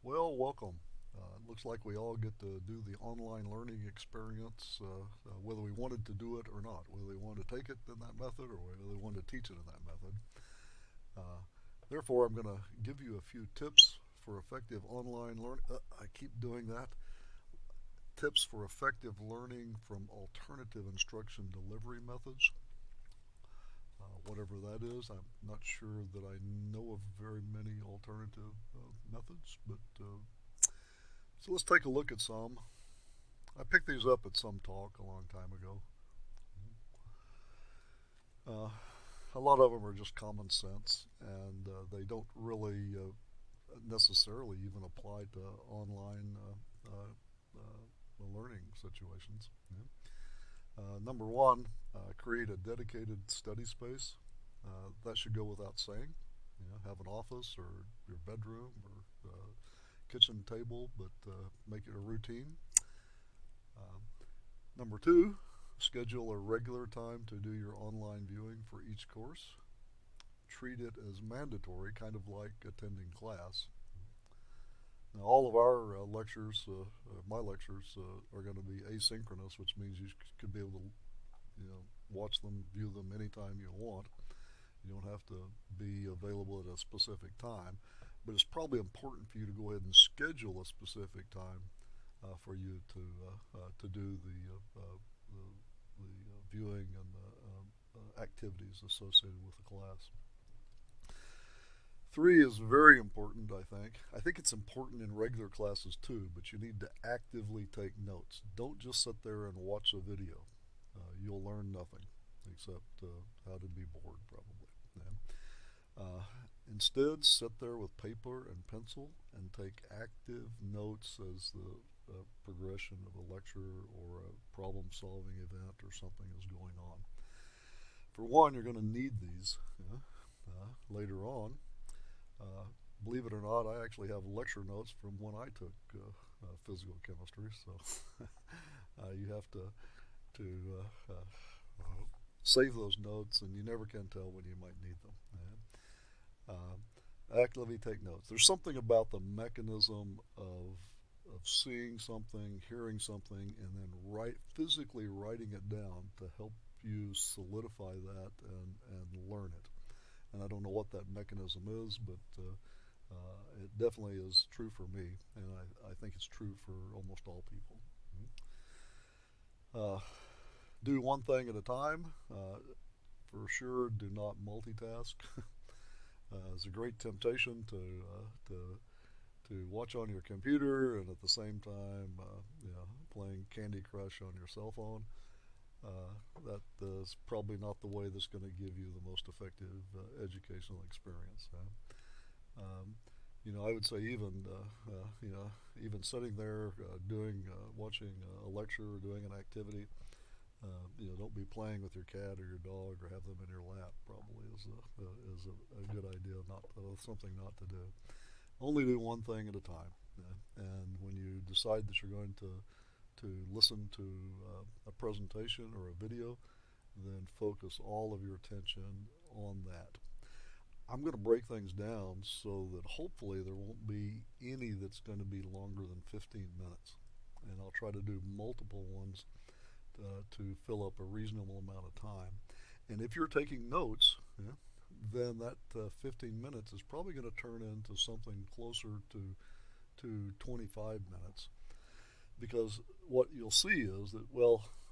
Welcome. It looks like we all get to do the online learning experience, whether we wanted to do it or not, whether we wanted to take it in that method or whether we wanted to teach it in that method. Uh, Therefore, I'm going to give you a few tips for effective online learning. I keep doing that. Tips for effective learning from alternative instruction delivery methods, whatever that is. I'm not sure that I know of very many alternative methods, but so let's take a look at some. I picked these up at some talk a long time ago. Uh, a lot of them are just common sense, and they don't really necessarily even apply to online learning situations. Yeah. Number one, create a dedicated study space. That should go without saying. Have an office or your bedroom or kitchen table, but make it a routine. Um, Number two, schedule a regular time to do your online viewing for each course. Treat it as mandatory, kind of like attending class. Now, all of our my lectures, are going to be asynchronous, which means you could be able to, watch them, view them anytime you want. You don't have to be available at a specific time, but it's probably important for you to go ahead and schedule a specific time for you to do the viewing and the activities associated with the class. Three is very important, I think. I think it's important in regular classes too, but you need to actively take notes. Don't just sit there and watch a video. You'll learn nothing except how to be bored, probably. Yeah. Instead, sit there with paper and pencil and take active notes as the progression of a lecture or a problem solving event or something is going on. For one, you're going to need these later on. Uh, Believe it or not, I actually have lecture notes from when I took physical chemistry, so you have to save those notes, and you never can tell when you might need them. Actively take notes. There's something about the mechanism of seeing something, hearing something, and then physically writing it down to help you solidify that and learn it. And I don't know what that mechanism is, but it definitely is true for me, and I think it's true for almost all people. Uh, do one thing at a time. For sure, do not multitask. It's a great temptation to watch on your computer and at the same time, playing Candy Crush on your cell phone. That is probably not the way that's going to give you the most effective educational experience. Um, I would say even sitting there watching a lecture or doing an activity, don't be playing with your cat or your dog or have them in your lap. Probably is a good idea. Something not to do. Only do one thing at a time. And when you decide that you're going to listen to a presentation or a video, then focus all of your attention on that. I'm going to break things down so that hopefully there won't be any that's going to be longer than 15 minutes. And I'll try to do multiple ones to fill up a reasonable amount of time. And if you're taking notes, then that 15 minutes is probably going to turn into something closer to 25 minutes. Because what you'll see is that,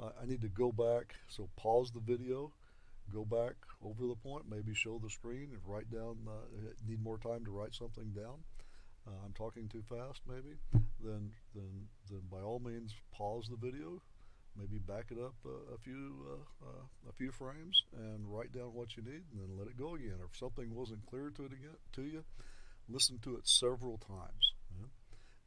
I need to go back, so pause the video, go back over the point, maybe show the screen and write down, need more time to write something down. I'm talking too fast, maybe. Then by all means, pause the video, maybe back it up a few frames and write down what you need, and then let it go again. Or if something wasn't clear to you, listen to it several times.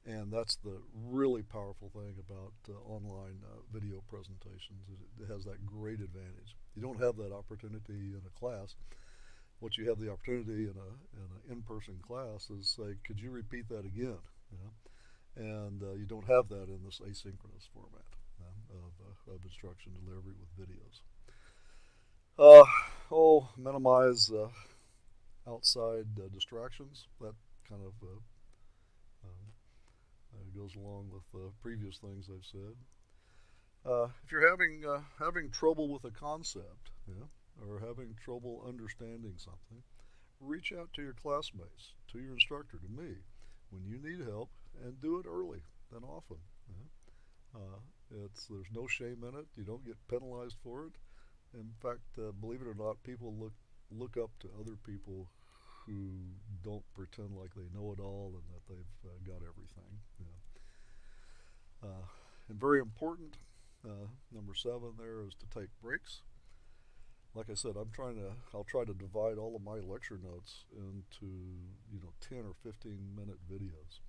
And that's the really powerful thing about online video presentations. Is it has that great advantage. You don't have that opportunity in a class. What you have the opportunity in an in-person class is say, could you repeat that again? And you don't have that in this asynchronous format of instruction delivery with videos. Minimize outside distractions. That kind of goes along with previous things I've said. If you're having trouble with a concept, yeah, or having trouble understanding something, reach out to your classmates, to your instructor, to me, when you need help, and do it early than often. Yeah. There's no shame in it. You don't get penalized for it. In fact, believe it or not, people look up to other people who don't pretend like they know it all and that they've got everything. And very important, number seven there is to take breaks. Like I said, I'll try to divide all of my lecture notes into 10 or 15-minute videos,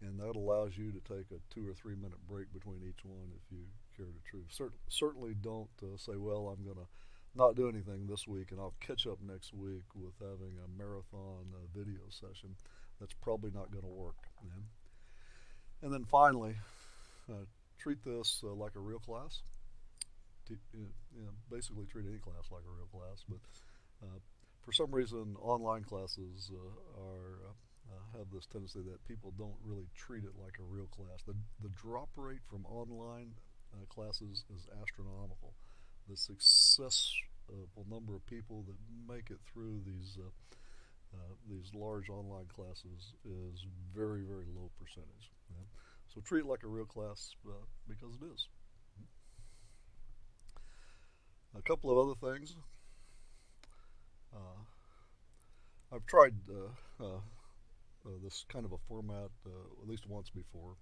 and that allows you to take a 2 or 3 minute break between each one if you care to choose. Certainly don't say, well, I'm going to not do anything this week and I'll catch up next week with having a marathon video session. That's probably not going to work. Yeah? And then finally, treat this like a real class. Basically treat any class like a real class, but uh, for some reason, online classes have this tendency that people don't really treat it like a real class. The drop rate from online classes is astronomical. The successful number of people that make it through these large online classes is very, very low percentage. Yeah? So treat it like a real class because it is. A couple of other things. Uh, I've tried this kind of a format at least once before,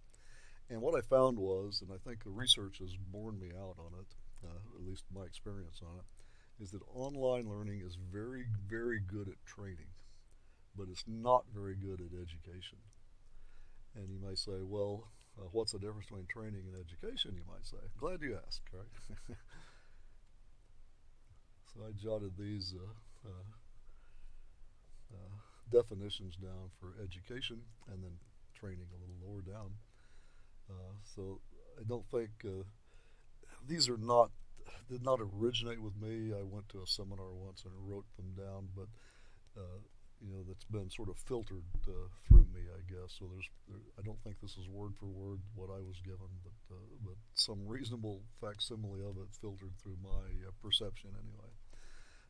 and what I found was, and I think the research has borne me out on it, at least my experience on it, is that online learning is very, very good at training, but it's not very good at education. And you might say, well, what's the difference between training and education? You might say. Glad you asked, right? So I jotted these definitions down for education and then training a little lower down. So I don't think these are not did not originate with me. I went to a seminar once and wrote them down, but that's been sort of filtered through me, I guess. So I don't think this is word for word what I was given, but some reasonable facsimile of it filtered through my perception anyway.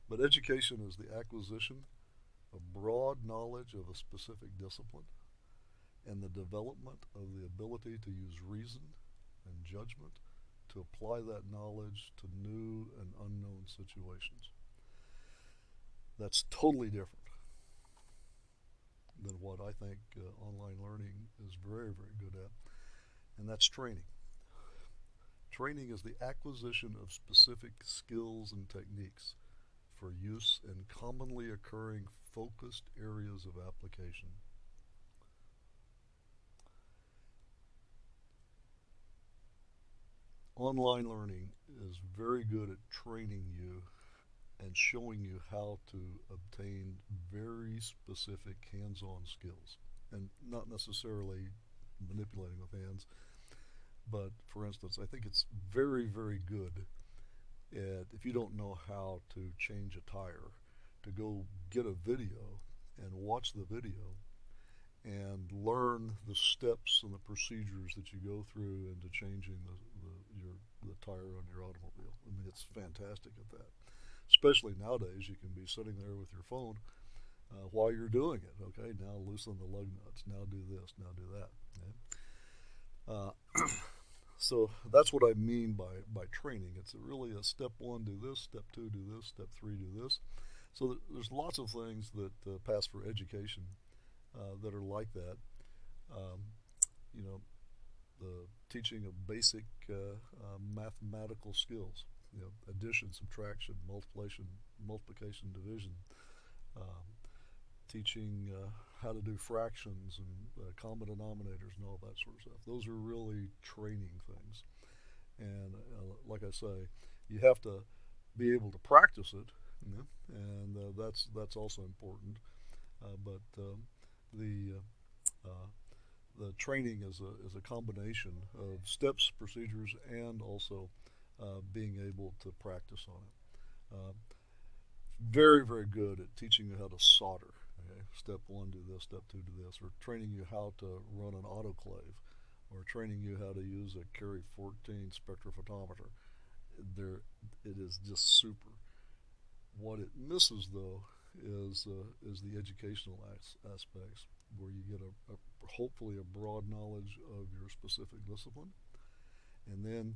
But education is the acquisition of broad knowledge of a specific discipline and the development of the ability to use reason and judgment to apply that knowledge to new and unknown situations. That's totally different than what I think online learning is very, very good at, and that's training. Training is the acquisition of specific skills and techniques for use in commonly occurring focused areas of application. Online learning is very good at training you and showing you how to obtain very specific hands-on skills, and not necessarily manipulating with hands, but for instance, I think it's very, very good at, if you don't know how to change a tire, to go get a video and watch the video and learn the steps and the procedures that you go through into changing the tire on your automobile. I mean, it's fantastic at that. Especially nowadays, you can be sitting there with your phone while you're doing it. Okay, now loosen the lug nuts. Now do this. Now do that. Okay? So that's what I mean by training. It's really a step one, do this, step two, do this, step three, do this. So there's lots of things that pass for education that are like that. Um, you know, the teaching of basic mathematical skills, addition, subtraction, multiplication, division, um, teaching how to do fractions and common denominators and all that sort of stuff. Those are really training things. And like I say, you have to be able to practice it, and that's also important. But the the training is a combination of steps, procedures, and also being able to practice on it. Very, very good at teaching you how to solder. Okay? Step one, do this. Step two, do this. Or training you how to run an autoclave. or training you how to use a Carry 14 spectrophotometer. There, it is just super. What it misses, though, is the educational aspects, where you get hopefully a broad knowledge of your specific discipline, and then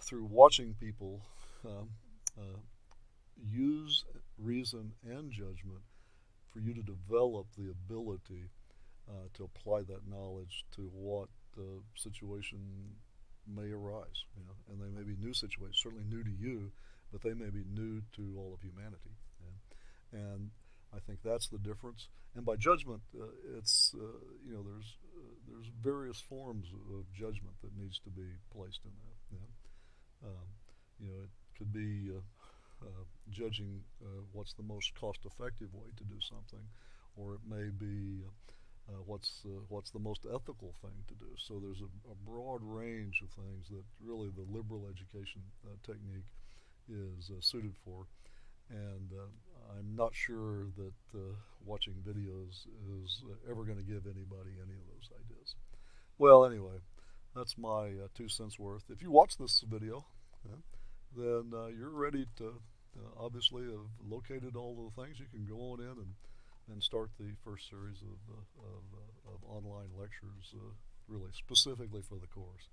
through watching people um, uh, use reason and judgment, for you to develop the ability to apply that knowledge to what situation may arise. You know, and they may be new situations, certainly new to you, but they may be new to all of humanity. And I think that's the difference. And by judgment, it's you know, there's various forms of judgment that needs to be placed in that. You know, it could be judging what's the most cost-effective way to do something, or it may be what's the most ethical thing to do. So there's a broad range of things that really the liberal education technique is suited for, and I'm not sure that watching videos is ever going to give anybody any of those ideas. Well, anyway, that's my 2 cents worth. If you watch this video, uh, then you're ready to obviously have located all the things. You can go on in and start the first series of online lectures, really specifically for the course.